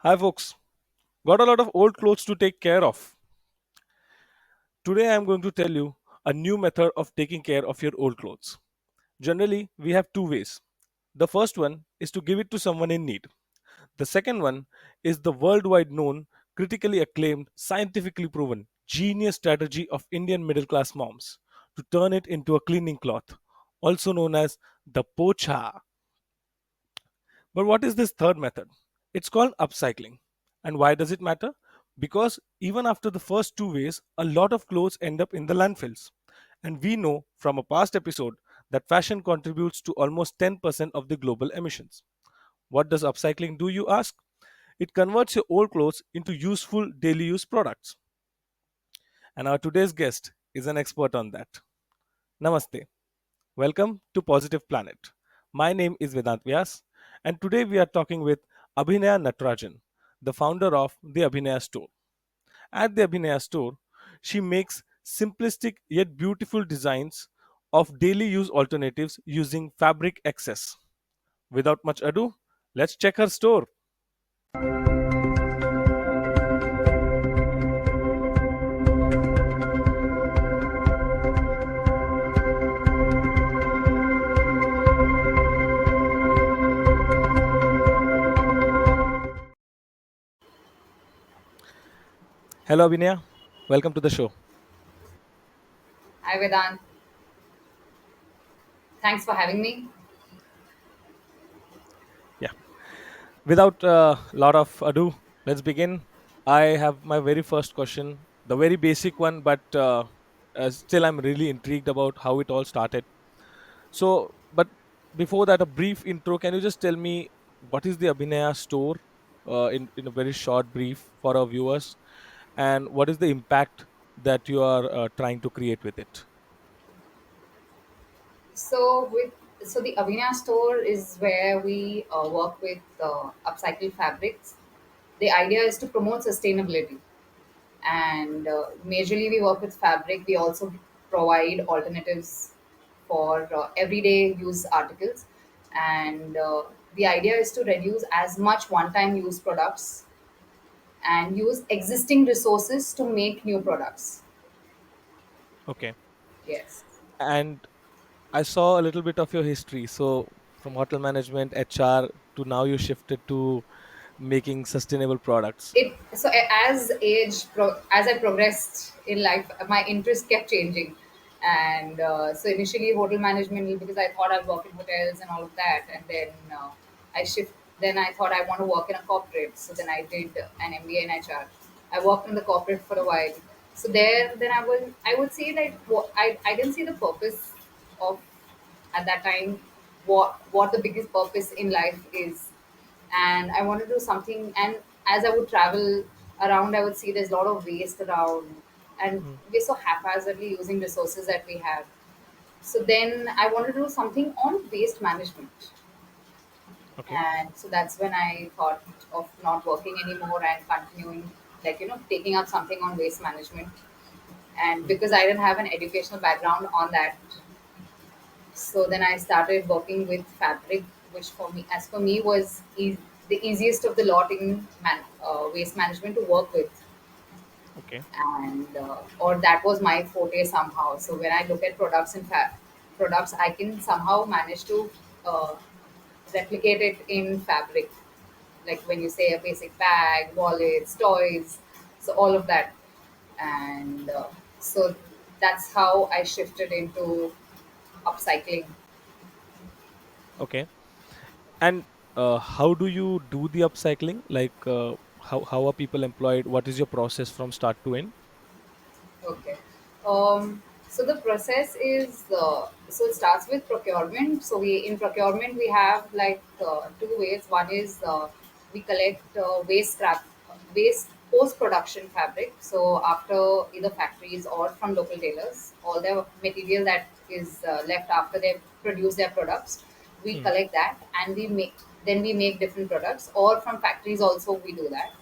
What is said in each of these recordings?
Hi, folks. Got a lot of old clothes to take care of. Today, I'm going to tell you a new method of taking care of your old clothes. Generally, we have two ways. The first one is to give it to someone in need. The second one is the worldwide known, critically acclaimed, scientifically proven, genius strategy of Indian middle class moms to turn it into a cleaning cloth, also known as the pocha. But what is this third method? It's called upcycling. And why does it matter? Because even after the first two ways, a lot of clothes end up in the landfills. And we know from a past episode that fashion contributes to almost 10% of the global emissions. What does upcycling do, you ask? It converts your old clothes into useful daily use products. And our today's guest is an expert on that. Namaste. Welcome to Positive Planet. My name is Vedant Vyas, and today we are talking with Abhinaya Natarajan, the founder of the Abhinaya Store. At the Abhinaya Store, she makes simplistic yet beautiful designs of daily use alternatives using fabric excess. Without much ado, let's check her store. Hello, Abhinaya. Welcome to the show. Hi Vedant, thanks for having me. Yeah. Without a lot of ado, let's begin. I have my very first question, the very basic one, but still I'm really intrigued about how it all started. So, but before that, a brief intro. Can you just tell me what is the Abhinaya store in a very short brief for our viewers, and what is the impact that you are trying to create with it? So with the Abhinaya store is where we work with upcycled fabrics. The idea is to promote sustainability, and majorly we work with fabric. We also provide alternatives for everyday use articles, and the idea is to reduce as much one-time use products and use existing resources to make new products. Okay. Yes. And I saw a little bit of your history. So, from hotel management, HR to now you shifted to making sustainable products. As I progressed in life, my interest kept changing, and so initially hotel management, because I thought I'd work in hotels and all of that, and then I shift then I thought I want to work in a corporate, so then I did an MBA in HR. I worked in the corporate for a while, so there then I would say that I didn't see the purpose of, at that time, what the biggest purpose in life is, and I want to do something. And as I would travel around, I would see there's a lot of waste around, and Mm, we're so haphazardly using resources that we have. So then I want to do something on waste management, okay. and so that's when I thought of not working anymore and continuing, like taking up something on waste management. And Mm, because I didn't have an educational background on that, so then I started working with fabric, which as for me, was the easiest of the lot in waste management to work with, okay. and or that was my forte somehow. So when I look at products, I can somehow manage to uh, replicate it in fabric, like when you say a basic bag, wallets, toys, so all of that, and so that's how I shifted into upcycling. Okay. And how do you do the upcycling? Like, how are people employed? What is your process from start to end? Okay. So the process is, so it starts with procurement. So we in procurement we have like two ways. One is we collect waste post production fabric. So after either factories or from local tailors, all the material that is left after they produce their products, we Hmm. collect that and we make different products. Or from factories also we do that.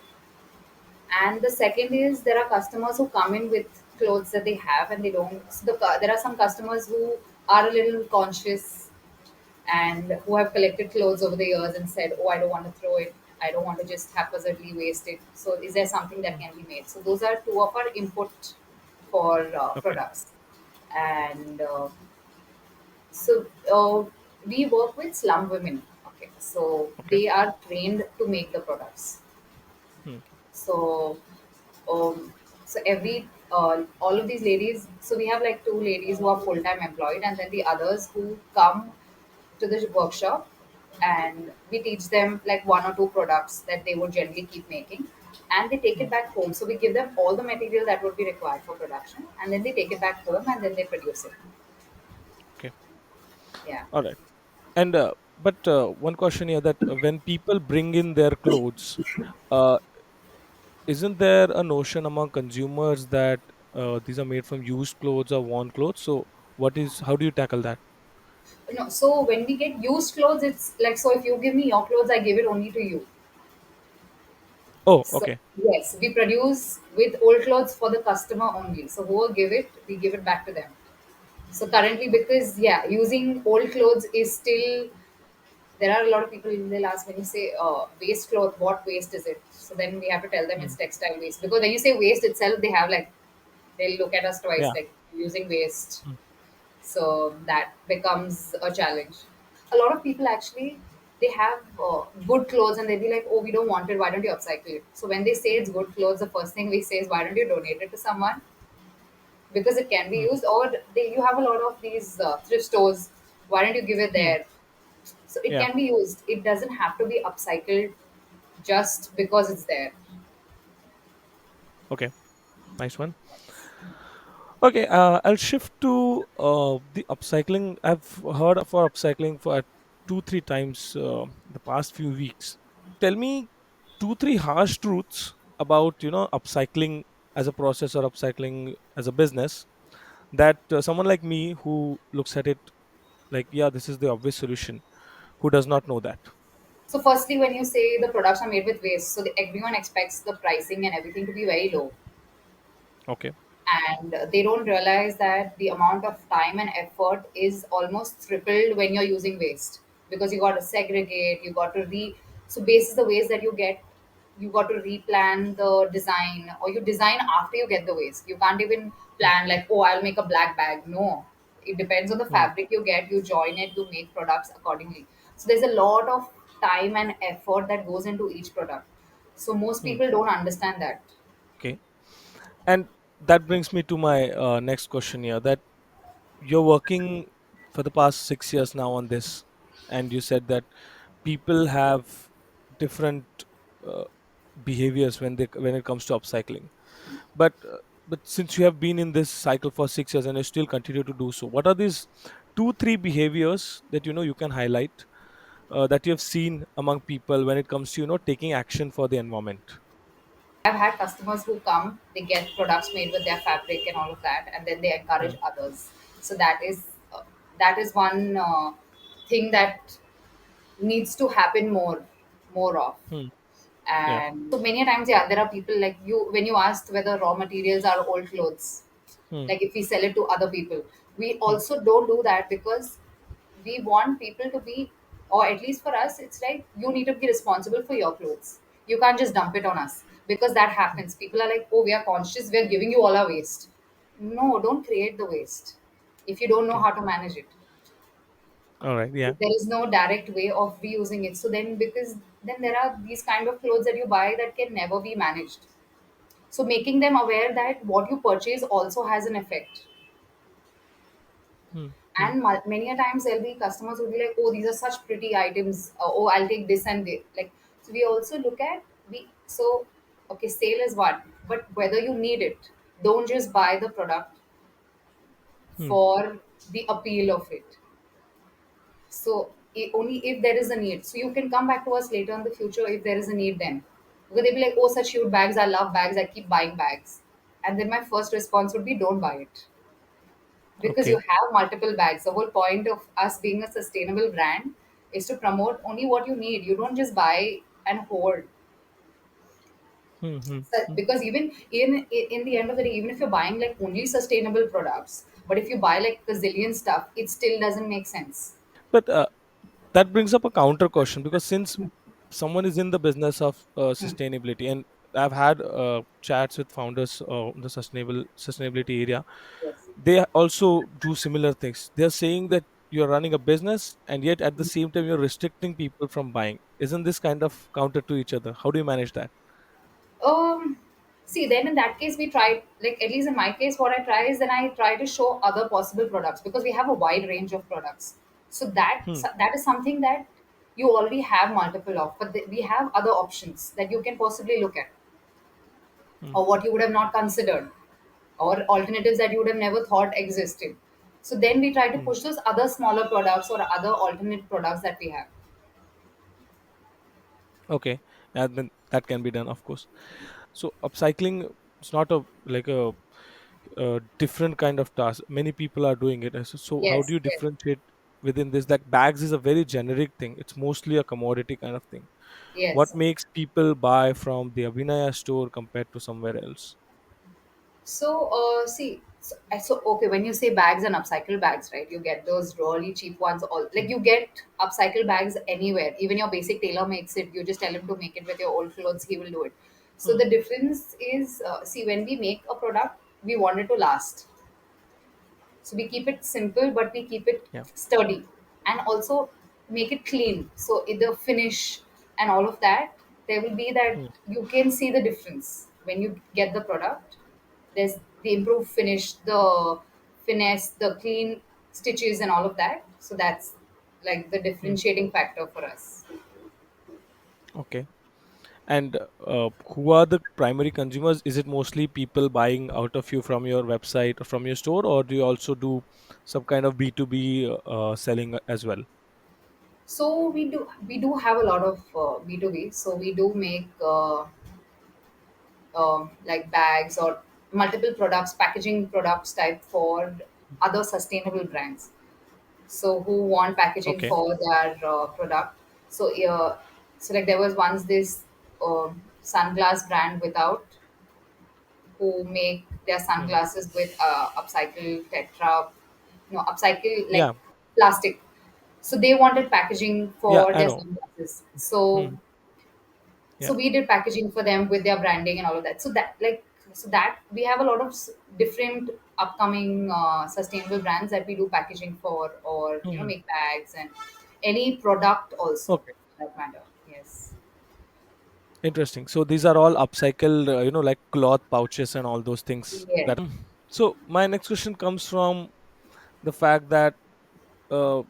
And the second is there are customers who come in with clothes that they have and they don't. There are some customers who are a little conscious and who have collected clothes over the years and said, "Oh, I don't want to throw it. I don't want to just haphazardly waste it. So is there something that Hmm. can be made? So those are two of our input for Okay. products. And so we work with slum women. Okay, so Okay. they are trained to make the products. Hmm. So um, so every all of these ladies, so we have like two ladies who are full-time employed, and then the others who come to the workshop, and we teach them like one or two products that they would generally keep making, and they take Hmm. it back home. So we give them all the material that would be required for production, and then they take it back home, and then they produce it. Okay. Yeah. All right. And but one question here, that when people bring in their clothes, uh, isn't there a notion among consumers that these are made from used clothes or worn clothes? So how do you tackle that? No, so when we get used clothes, it's like, so if you give me your clothes, I give it only to you. Oh, So okay. yes, we produce with old clothes for the customer only. So whoever give it, we give it back to them. So currently, because yeah, using old clothes is still, there are a lot of people, they'll ask when you say waste cloth, what waste is it? So then we have to tell them Hmm. it's textile waste, because when you say waste itself, they have like, they'll look at us twice Yeah. like using waste. Hmm. So that becomes a challenge. A lot of people actually, they have good clothes and they'll be like, oh, we don't want it, why don't you upcycle it? So when they say it's good clothes, the first thing we say is, why don't you donate it to someone, because it can be Hmm. used. Or you have a lot of these thrift stores, why don't you give it Hmm. there? So it Yeah. can be used, it doesn't have to be upcycled just because it's there. Okay. Nice one. Okay, I'll shift to the upcycling. I've heard of for upcycling for two, three times the past few weeks. Tell me two, three harsh truths about upcycling as a process or upcycling as a business that someone like me who looks at it like, yeah, this is the obvious solution, who does not know that. So firstly, when you say the products are made with waste, so everyone expects the pricing and everything to be very low, Okay. and they don't realize that the amount of time and effort is almost tripled when you're using waste, because you got to segregate, you got to so basis the waste that you get, you got to replan the design, or you design after you get the waste. You can't even Hmm. plan like, oh, I'll make a black bag. No, it depends on the Hmm. fabric you get, you join it to make products accordingly. So there's a lot of time and effort that goes into each product, so most Hmm. people don't understand that. Okay. And that brings me to my next question here, that you're working for the past 6 years now on this, and you said that people have different uh, behaviors when it comes to upcycling. But since you have been in this cycle for 6 years and you still continue to do so, what are these two, three behaviors that you can highlight that you have seen among people when it comes to taking action for the environment? I've had customers who come, they get products made with their fabric and all of that, and then they Hmm. encourage others. So that is one thing that needs to happen more of. Hmm. Yeah. And so many a times, yeah, there are people like you, when you asked whether raw materials are old clothes, Hmm. like if we sell it to other people, we Hmm. also don't do that, because we want people to be, or at least for us, it's like you need to be responsible for your clothes. You can't just dump it on us, because that Hmm. happens. People are like, oh, we are conscious, we are giving you all our waste. No, don't create the waste if you don't know Okay. how to manage it. All right. Yeah. There is no direct way of reusing it. So then, because then there are these kind of clothes that you buy that can never be managed. So making them aware that what you purchase also has an effect. Hmm. Hmm. And many a times there'll be customers who'll be like, oh, these are such pretty items. Oh, I'll take this and this. Like, so we also look at, okay, sale is one, but whether you need it, don't just buy the product Hmm. for the appeal of it. So only if there is a need. So you can come back to us later in the future if there is a need then. Because they'll be like, oh, such cute bags. I love bags. I keep buying bags. And then my first response would be, don't buy it. Because you Okay. have multiple bags. The whole point of us being a sustainable brand is to promote only what you need. You don't just buy and hoard. Hmm. Hmm. So, Hmm. because even in the end of the day, even if you're buying like only sustainable products, but if you buy like a zillion stuff, it still doesn't make sense. But that brings up a counter question, because since someone is in the business of sustainability, and I've had chats with founders in the sustainability area. Yes. They also do similar things. They're saying that you're running a business, and yet at the same time you're restricting people from buying. Isn't this kind of counter to each other? How do you manage that? Um, See, then in that case, we try, like, at least in my case, what I try is then I try to show other possible products because we have a wide range of products. So Hmm. that is something that you already have multiple of, but we have other options that you can possibly look at, Hmm. or what you would have not considered, or alternatives that you would have never thought existed. So then we try to Hmm. push those other smaller products or other alternate products that we have. Okay, and then that can be done, of course. So upcycling is not a like a different kind of task. Many people are doing it. So how do Yes, you yes, differentiate within this? Like bags is a very generic thing. It's mostly a commodity kind of thing. What yes. makes people buy from the Abhinaya store compared to somewhere else? So, okay, when you say bags and upcycle bags, right, you get those really cheap ones. All like Mm. you get upcycle bags anywhere. Even your basic tailor makes it. You just tell him to make it with your old clothes, he will do it. So Mm. the difference is, see, when we make a product, we want it to last. So we keep it simple, but we keep it Yeah. sturdy and also make it clean. So in the finish and all of that, there will be that Mm. you can see the difference when you get the product. There's the improved finish, the finesse, the clean stitches, and all of that. So that's like the Mm. differentiating factor for us. Okay. And who are the primary consumers? Is it mostly people buying out of you from your website or from your store, or do you also do some kind of B2B selling as well? So we do have a lot of B2B. So we do make like bags or multiple products, packaging products type for other sustainable brands. So who want packaging Okay. for their product? So so like there was once this sunglass brand without who make their Mm. sunglasses with upcycle tetra, no upcycle Yeah. like plastic. So they wanted packaging Yeah, for I their know. sunglasses. So Mm. Yeah. so we did packaging for them with their branding and all of that. So that we have a lot of different upcoming sustainable brands that we do packaging for, or Mhm. make bags and any product also Okay. for that matter. Yes. Interesting. So these are all upcycled, like cloth pouches and all those things Yes. that. So my next question comes from the fact that uh,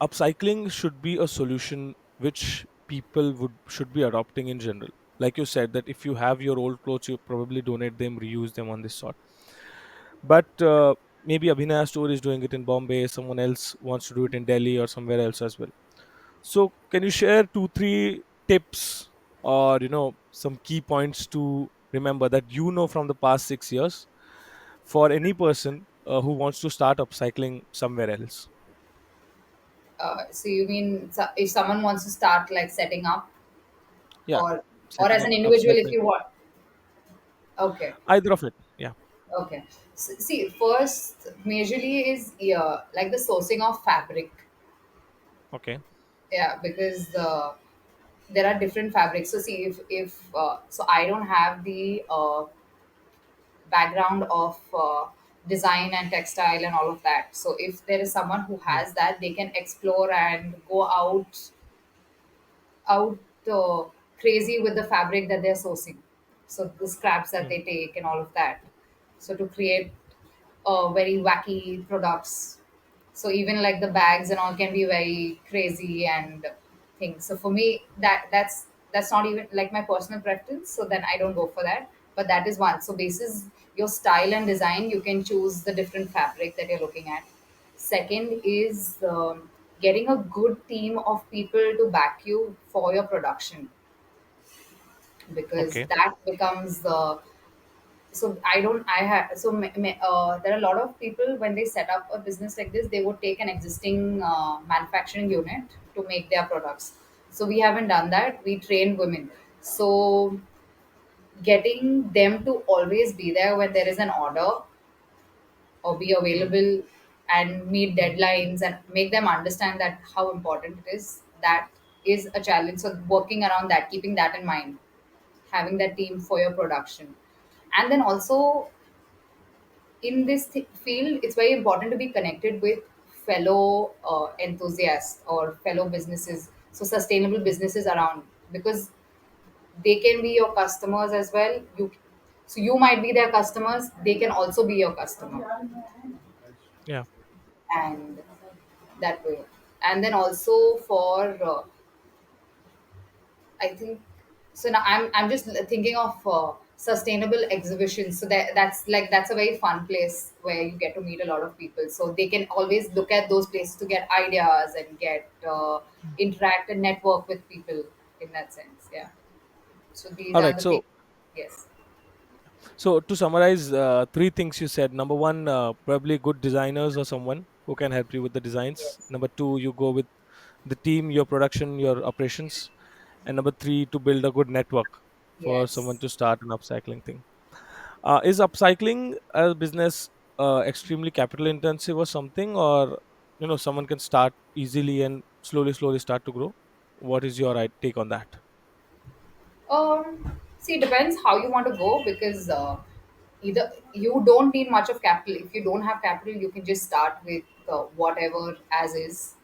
upcycling should be a solution which people would should be adopting in general. Like you said, that if you have your old clothes, you probably donate them, reuse them on this sort. But maybe Abhinaya store is doing it in Bombay. Someone else wants to do it in Delhi or somewhere else as well. So, can you share two, three tips or some key points to remember that from the past 6 years for any person who wants to start upcycling somewhere else? So you mean if someone wants to start like setting up, Yeah, or setting as up an individual if upcycling, you want? Okay. either of it. Yeah. Okay. See, first majorly is, yeah, like the sourcing of fabric. Okay. Yeah, because there are different fabrics. So see, if so I don't have the background of design and textile and all of that. So if there is someone who Hmm. has that, they can explore and go out crazy with the fabric that they're sourcing. So the scraps that Hmm. they take and all of that. So to create very wacky products. So even like the bags and all can be very crazy and things. So for me, that's not even like my personal preference. So then I don't go for that. But that is one. So basis your style and design, you can choose the different fabric that you're looking at. Second is getting a good team of people to back you for your production, because Okay. that becomes the so I don't I have so there are a lot of people when they set up a business like this, they would take an existing manufacturing unit to make their products. So we haven't done that. We train women. So getting them to always be there when there is an order or be Hmm. available and meet Hmm. deadlines and make them understand that how important it is, that is a challenge. So working around that, keeping that in mind, having that team for your production. And then also in this field, it's very important to be connected with fellow enthusiasts or fellow businesses, so sustainable businesses around, because they can be your customers as well. So you might be their customers, they can also be your customer, Yeah. and that way. And then also for I think so. Now I'm just thinking of sustainable exhibitions. So that's a very fun place where you get to meet a lot of people. So they can always look at those places to get ideas and get interact and network with people in that sense. Yeah. So these All are right. the things. So Yes. to summarize, three things you said. Number one, probably good designers or someone who can help you with the designs. Yes. Number two, you go with the team, your production, your operations. And number three, to build a good network for someone Yes. to start an upcycling thing. Is upcycling a business extremely capital intensive or something, or someone can start easily and slowly start to grow? What is your take on that? See, it depends how you want to go, because either you don't need much of capital. If you don't have capital, you can just start with whatever as is,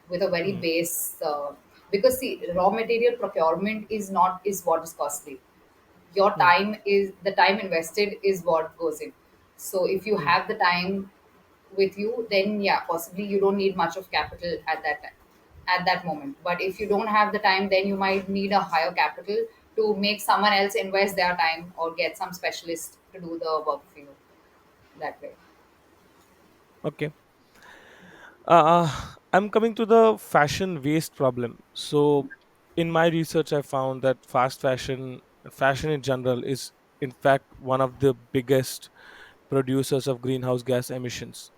with a very Hmm. base. Because see, raw material procurement is what is costly. Your Hmm. time is the time invested is what goes in. So if you Hmm. have the time with you, then yeah, possibly you don't need much of capital at that time, at that moment. But if you don't have the time, then you might need a higher capital to make someone else invest their time or get some specialist to do the work for you, that way. Okay. I'm coming to the fashion waste problem. So, in my research, I found that fast fashion in general, is in fact one of the biggest producers of greenhouse gas emissions.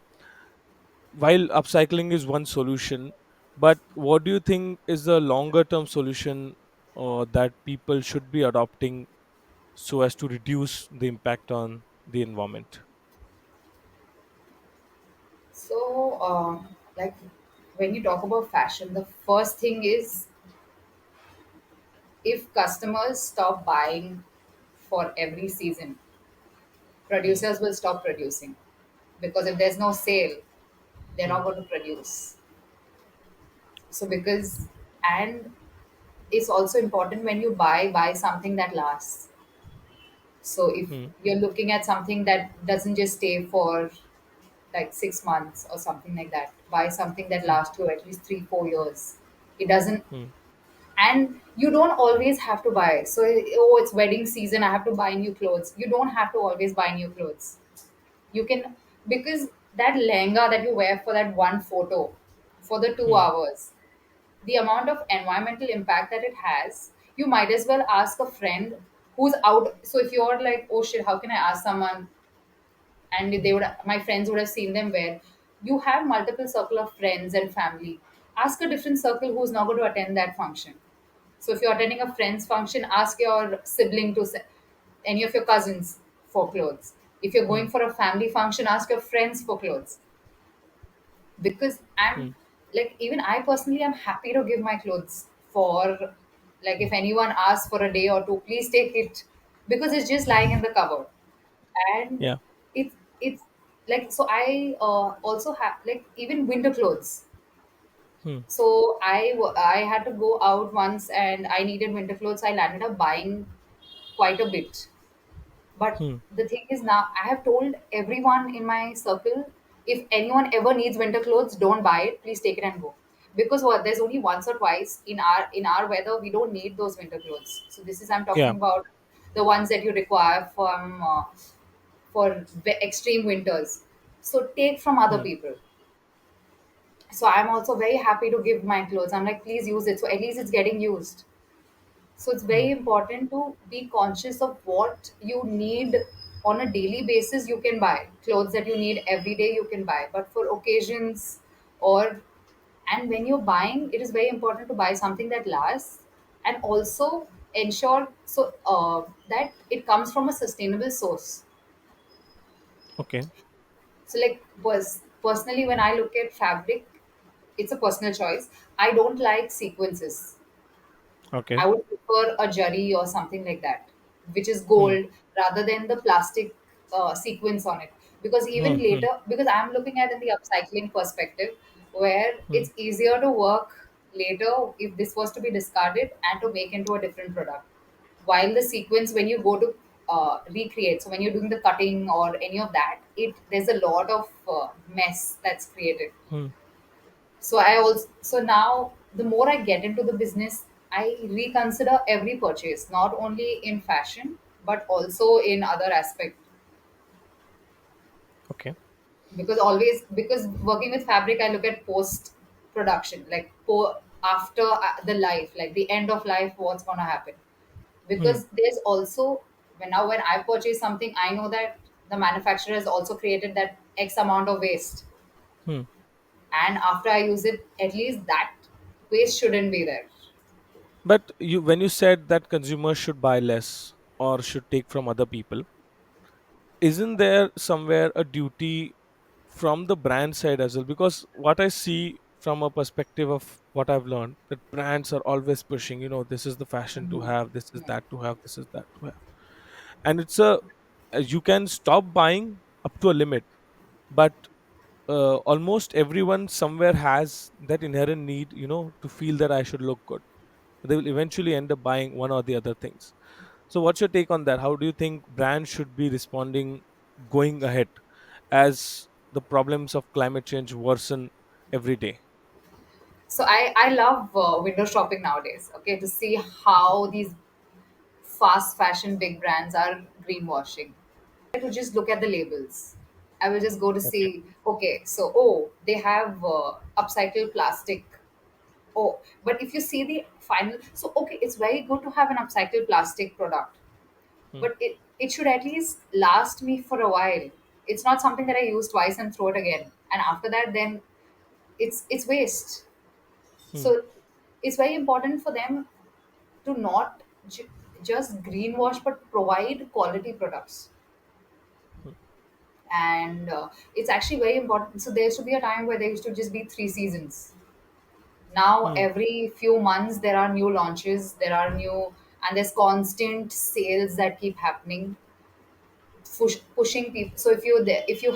While upcycling is one solution, but what do you think is the longer term solution that people should be adopting so as to reduce the impact on the environment? So like when you talk about fashion, the first thing is, if customers stop buying for every season, Hmm. producers will stop producing, because if there's no sale, they're Hmm. not going to produce. So because, and it's also important, when you buy something that lasts. So if Hmm. you're looking at something that doesn't just stay for like 6 months or something like that, buy something that Hmm. lasts you at least 3 4 years. It doesn't, Hmm. and you don't always have to buy. So oh, it's wedding season, I have to buy new clothes. You don't have to always buy new clothes. You can, because that lehenga that you wear for that one photo, for the two Hmm. hours, the amount of environmental impact that it has, you might as well ask a friend who's out. So if you're like, oh shit, how can I ask someone, and they would, my friends would have seen them wear, you have multiple circle of friends and family, ask a different circle who's not going to attend that function. So if you're attending a friend's function, ask your sibling to any of your cousins for clothes. If you're Hmm. going for a family function, ask your friends for clothes. Because I'm Hmm. like, even I personally am happy to give my clothes for, like, if anyone asks for a day or two, please take it, because it's just lying in the cupboard. And Yeah. it's like, so I also have like even winter clothes. Hmm. So I had to go out once and I needed winter clothes. I landed up buying quite a bit. But Hmm. the thing is, now I have told everyone in my circle, if anyone ever needs winter clothes, don't buy it. Please take it and go. Because what, there's only once or twice in our weather we don't need those winter clothes. So this is, I'm Yeah. talking about the ones that you require from for extreme winters. So take from other Yeah. people. So I'm also very happy to give my clothes. I'm like, please use it. So at least it's getting used. So it's Hmm. very important to be conscious of what you need on a daily basis. You can buy clothes that you need every day, you can buy, but for occasions, or, and when you're buying, it is very important to buy something that lasts, and also ensure that it comes from a sustainable source. Okay. So like, was personally, when I look at fabric, it's a personal choice. I don't like sequences. Okay. I would prefer a jari or something like that, which is Hmm. gold rather than the plastic sequence on it. Because Hmm. even Hmm. later, because I'm looking at it in the upcycling perspective, where Hmm. it's easier to work later if this was to be discarded and to make into a different product. While the sequence, when you go to recreate, so when you're doing the cutting or any of that, it there's a lot of mess that's created. Hmm. So I also, so now the more I get into the business, I reconsider every purchase, not only in fashion but also in other aspect. Okay. Because always, because working with fabric, I look at post production, like after the life, like the end of life, what's going to happen. Hmm. Because there's also, when I purchase something, I know that the manufacturer has also created that X amount of waste, Hmm. and after I use it, at least that waste shouldn't be there. But you, when you said that consumers should buy less or should take from other people, isn't there somewhere a duty from the brand side as well? Because what I see from a perspective of what I've learned, that brands are always pushing, this is the fashion to have, this is that to have, this is that to have. And it's a, you can stop buying up to a limit, but almost everyone somewhere has that inherent need, to feel that I should look good. They will eventually end up buying one or the other things. So, what's your take on that? How do you think brands should be responding going ahead as the problems of climate change worsen every day? So I love window shopping nowadays. Okay, to see Okay. how these fast fashion big brands are greenwashing. To just look at the labels. I will just go to Okay. see. Okay, so oh, they have upcycled plastic. Oh, but if you see the final, so okay, it's very good to have an upcycled plastic product, Hmm. but it should at least last me for a while. It's not something that I use twice and throw it again, and after that, then it's waste. Hmm. So it's very important for them to not just greenwash but provide quality products. Hmm. And it's actually very important. So there used to be a time where there used to just be 3 seasons. Now Hmm. every few months there are new launches, there are new, and there's constant sales that keep happening, pushing people. So if you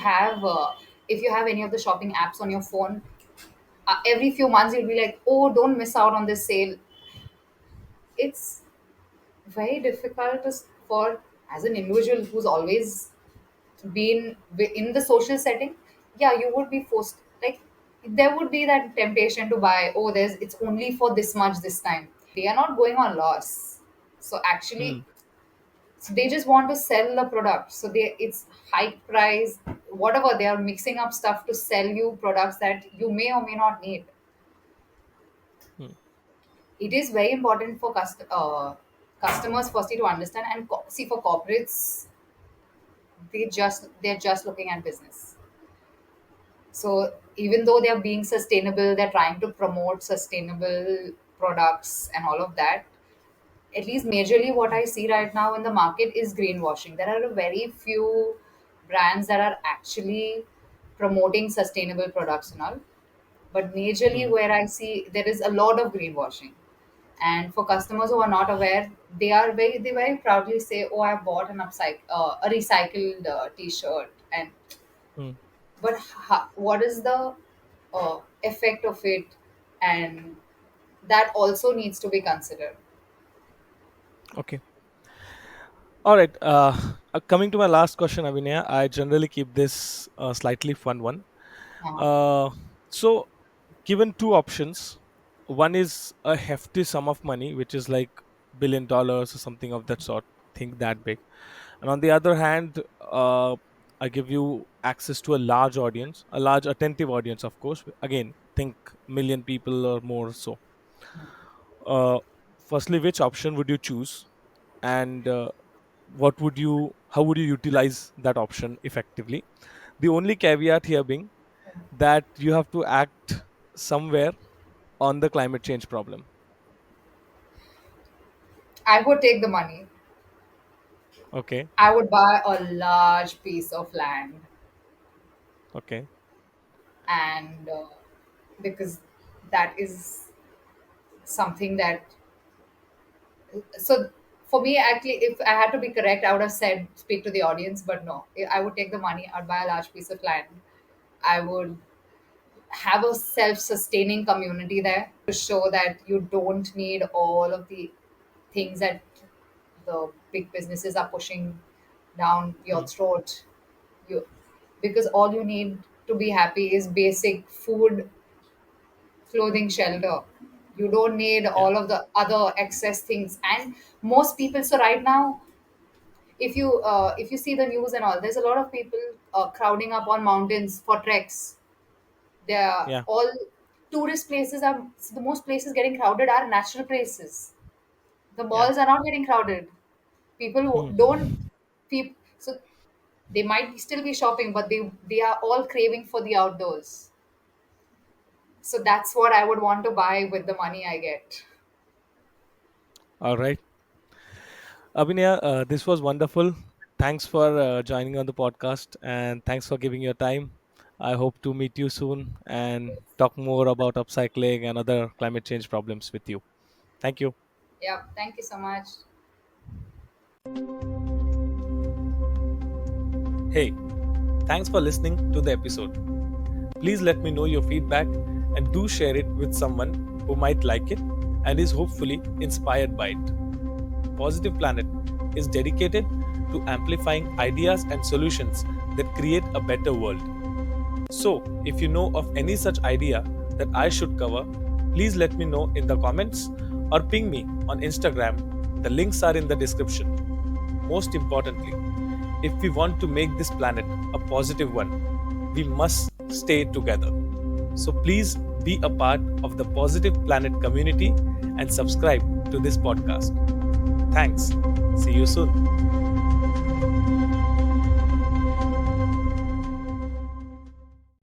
have any of the shopping apps on your phone, every few months you'll be like, oh, don't miss out on this sale. It's very difficult for, as an individual who's always been in the social setting. Yeah, you would be forced, like, there would be that temptation to buy, oh, there's, it's only for this much this time. They are not going on loss. So Hmm. actually, so they just want to sell the product, so they, it's high price, whatever, they are mixing up stuff to sell you products that you may or may not need. Hmm. It is very important for customers firstly to understand, and see, for corporates, they're just looking at business. So even though they're being sustainable, they're trying to promote sustainable products and all of that. At least majorly what I see right now in the market is greenwashing. There are a very few brands that are actually promoting sustainable products and all. But majorly Hmm. where I see there is a lot of greenwashing. And for customers who are not aware, they very proudly say, "Oh, I bought a recycled T-shirt," and Hmm. but what is the effect of it, and that also needs to be considered. Okay. All right. Coming to my last question, Avinaya, I generally keep this slightly fun one. uh, Uh, so, given two options, one is a hefty sum of money, which is like $1 billion or something of that sort, think that big. And on the other hand, I give you access to a large audience, a large attentive audience, of course. Again, think million people or more. So, uh, firstly, which option would you choose? And what would you how would you utilize that option effectively? The only caveat here being that you have to act somewhere on the climate change problem. I would take the money. Okay. I would buy a large piece of land, Okay. and because that is something that So for me, actually, if I had to be correct, I would have said speak to the audience, but no, I would take the money, I'd buy a large piece of land. I would have a self-sustaining community there to show that you don't need all of the things that the big businesses are pushing down your Hmm. throat. You Because all you need to be happy is basic food, clothing, shelter. You don't need Yeah. all of the other excess things. And most people, so right now, if you see the news and all, there's a lot of people crowding up on mountains for treks. They're Yeah. all tourist places. Are The most places getting crowded are natural places. The Yeah. malls are not getting crowded. People who Hmm. don't people, so they might still be shopping, but they are all craving for the outdoors. So that's what I would want to buy with the money I get. All right. Abhinaya, this was wonderful. Thanks for joining on the podcast and thanks for giving your time. I hope to meet you soon and talk more about upcycling and other climate change problems with you. Thank you. Yeah, thank you so much. Hey, thanks for listening to the episode. Please let me know your feedback and do share it with someone who might like it and is hopefully inspired by it. Positive Planet is dedicated to amplifying ideas and solutions that create a better world. So, if you know of any such idea that I should cover, please let me know in the comments or ping me on Instagram. The links are in the description. Most importantly, if we want to make this planet a positive one, we must stay together. So please be a part of the Positive Planet community and subscribe to this podcast. Thanks. See you soon.